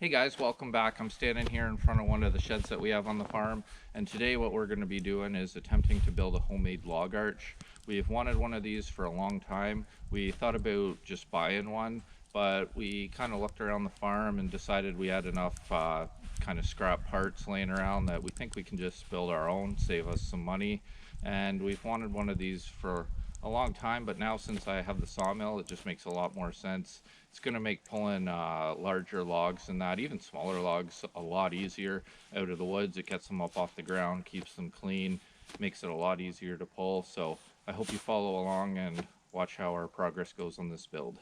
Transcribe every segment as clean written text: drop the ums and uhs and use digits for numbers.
Hey guys, welcome back. I'm standing here in front of one of the sheds that we have on the farm, and today what we're going to be doing is attempting to build a homemade log arch. We've wanted one of these for a long time. We thought about just buying one, but we kind of looked around the farm and decided we had enough kind of scrap parts laying around that we think we can just build our own, save us some money. And we've wanted one of these for a long time, but now since I have the sawmill, it just makes a lot more sense. It's going to make pulling larger logs and that, even smaller logs, a lot easier out of the woods. It gets them up off the ground, keeps them clean, makes it a lot easier to pull. So I hope you follow along and watch how our progress goes on this build.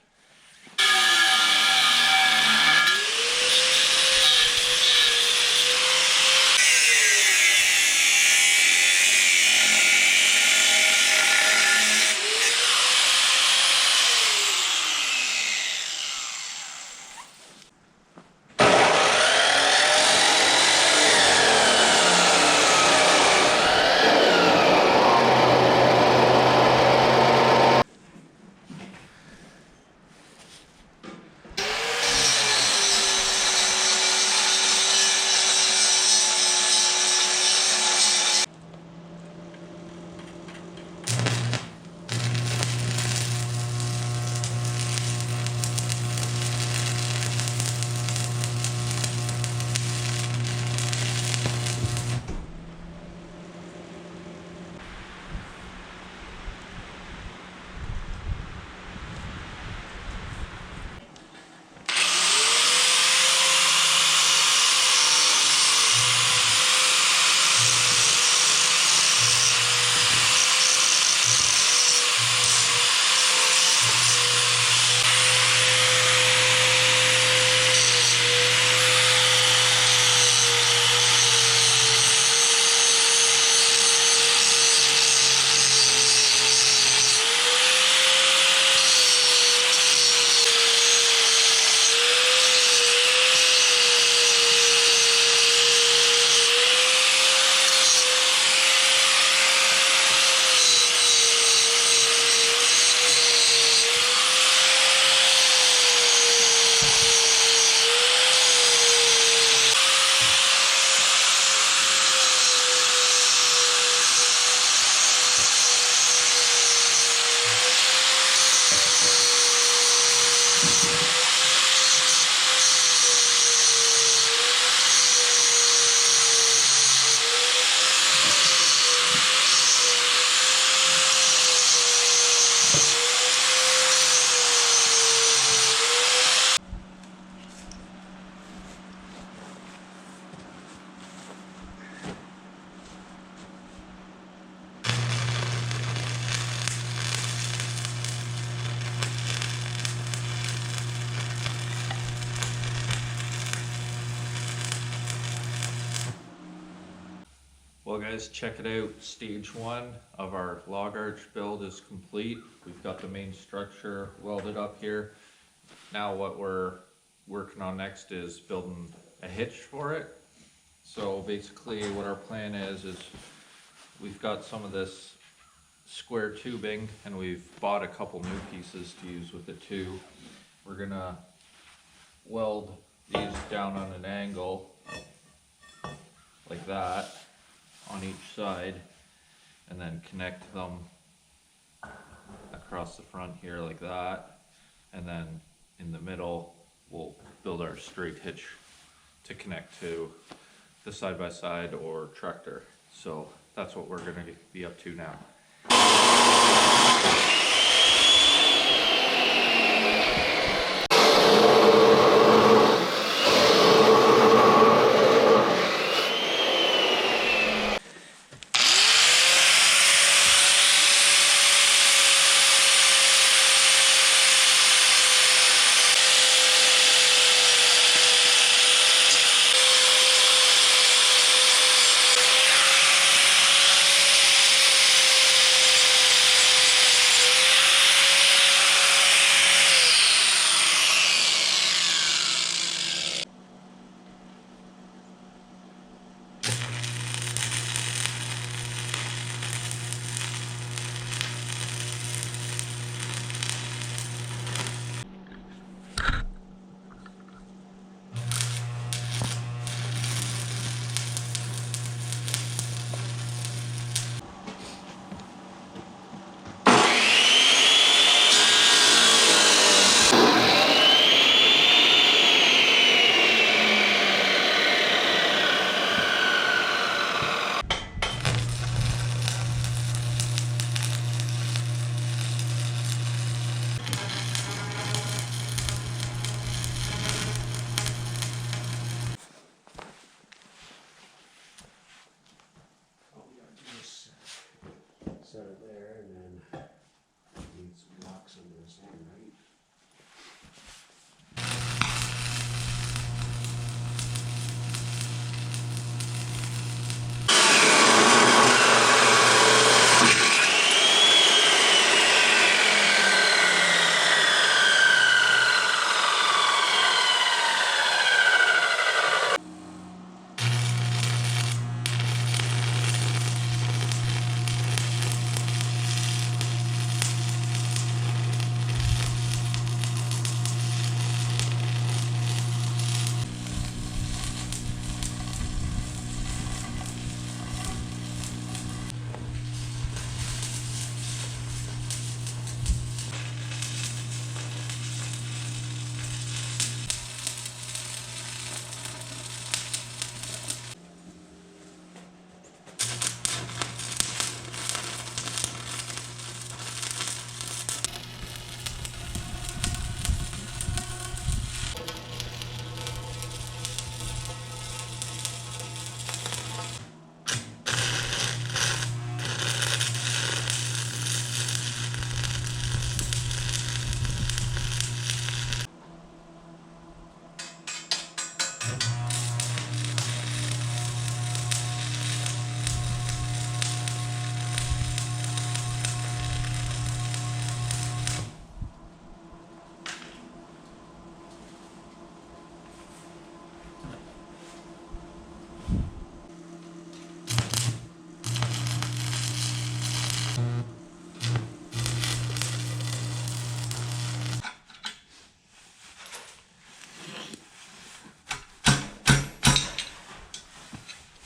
Well guys, check it out. Stage one of our log arch build is complete. We've got the main structure welded up here. Now what we're working on next is building a hitch for it. So basically what our plan is we've got some of this square tubing and we've bought a couple new pieces to use with it too. We're gonna weld these down on an angle like that on each side and then connect them across the front here like that, and then in the middle we'll build our straight hitch to connect to the side-by-side or tractor. So that's what we're going to be up to now.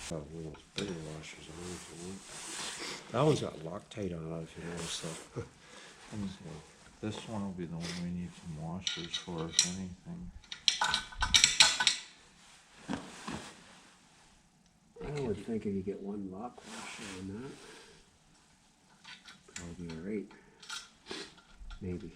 One of those bigger washers on if you want. That one's got Loctite on it if you notice though. This one will be the one we need some washers for, if anything. I would think if you get one lock washer on that, probably alright. Maybe.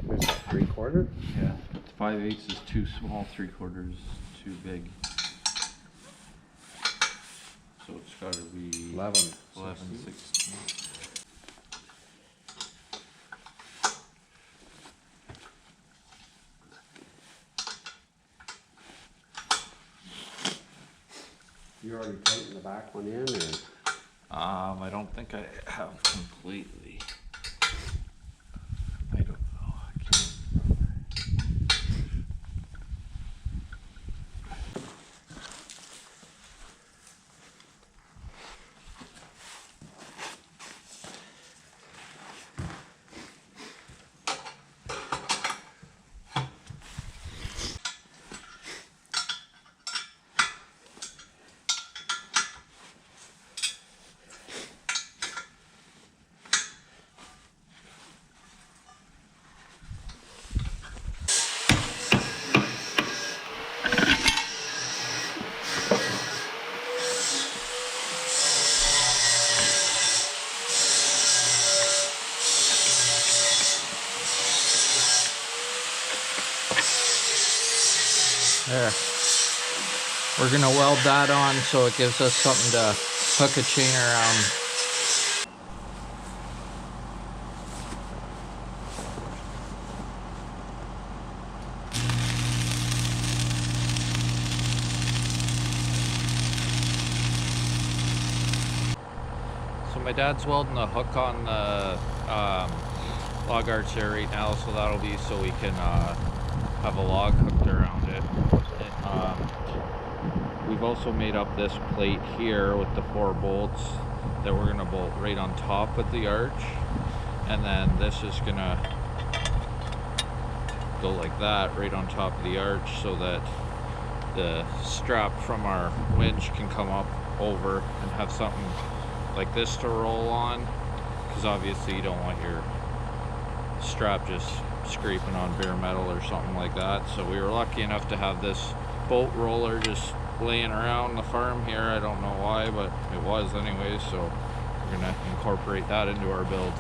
What is that, 3/4? Yeah, 5/8 is too small, 3/4 is too big. So it's got to be 11, 16. You already tightened the back one in, or? I don't think I have completely. I don't know. I can't remember. There. We're gonna weld that on so it gives us something to hook a chain around. So my dad's welding a hook on the log arch there right now, so that'll be so we can have a log hooked around it. We've also made up this plate here with the 4 bolts that we're gonna bolt right on top of the arch, and then this is gonna go like that right on top of the arch so that the strap from our winch can come up over and have something like this to roll on, because obviously you don't want your strap just scraping on bare metal or something like that. So we were lucky enough to have this bolt roller just laying around the farm here. I don't know why, but it was anyway, so we're gonna incorporate that into our build.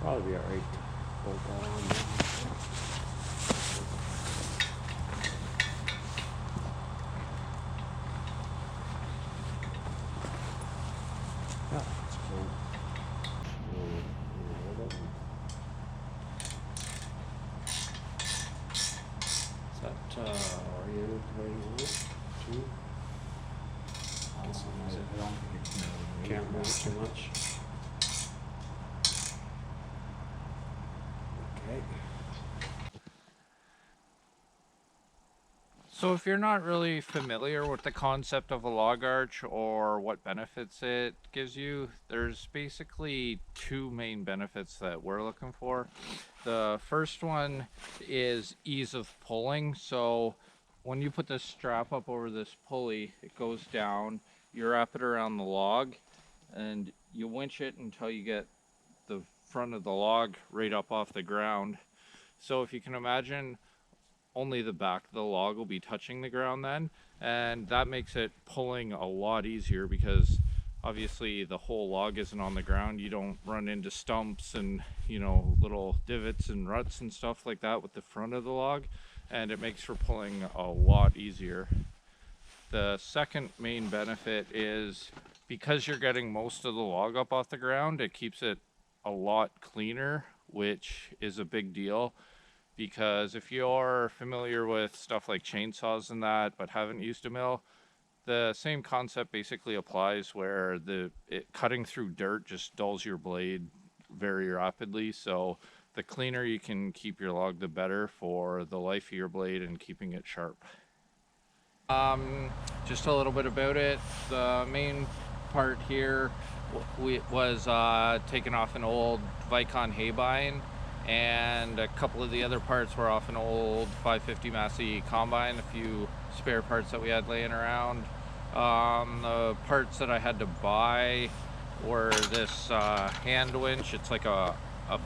Probably be alright. Bolt that on now. Yeah, that's cool. Is that oriented the way you want it? Too? I don't think it's Can't move it too much. Okay. So if you're not really familiar with the concept of a log arch or what benefits it gives you, there's basically 2 main benefits that we're looking for. The first one is ease of pulling. So when you put this strap up over this pulley, it goes down, you wrap it around the log, and you winch it until you get the front of the log right up off the ground. So if you can imagine, only the back of the log will be touching the ground then, and that makes it pulling a lot easier because obviously the whole log isn't on the ground. You don't run into stumps and, you know, little divots and ruts and stuff like that with the front of the log, and it makes for pulling a lot easier. The second main benefit is because you're getting most of the log up off the ground, it keeps it a lot cleaner which is a big deal. Because if you're familiar with stuff like chainsaws and that, but haven't used a mill, the same concept basically applies where cutting through dirt just dulls your blade very rapidly. So the cleaner you can keep your log, the better for the life of your blade and keeping it sharp. Just a little bit about it. The main part here was taken off an old Vicon Haybine, and a couple of the other parts were off an old 550 Massey Combine, a few spare parts that we had laying around. The parts that I had to buy were this hand winch. It's like a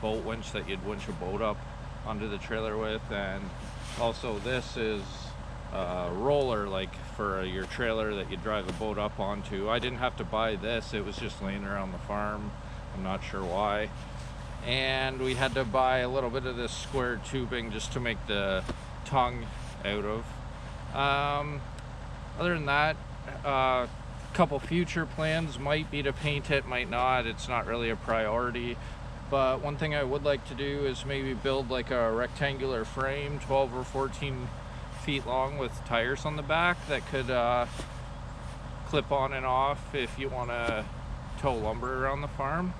boat winch that you'd winch a boat up onto the trailer with, and also this is a roller, like for your trailer that you drive the boat up onto. I didn't have to buy this, it was just laying around the farm. I'm not sure why. And we had to buy a little bit of this square tubing just to make the tongue out of. Other than that, couple future plans might be to paint it, might not. It's not really a priority. But one thing I would like to do is maybe build like a rectangular frame, 12 or 14 feet long, with tires on the back that could clip on and off if you want to tow lumber around the farm.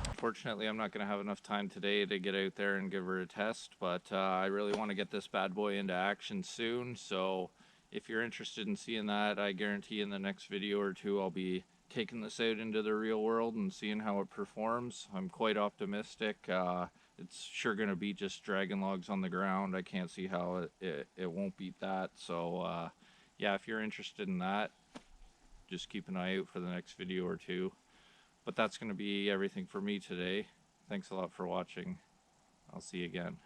Unfortunately, I'm not going to have enough time today to get out there and give her a test, but I really want to get this bad boy into action soon. So if you're interested in seeing that, I guarantee in the next video or two I'll be taking this out into the real world and seeing how it performs. I'm quite optimistic. It's sure going to beat just dragging logs on the ground. I can't see how it won't beat that. So yeah, if you're interested in that, just keep an eye out for the next video or two. But that's going to be everything for me today. Thanks a lot for watching. I'll see you again.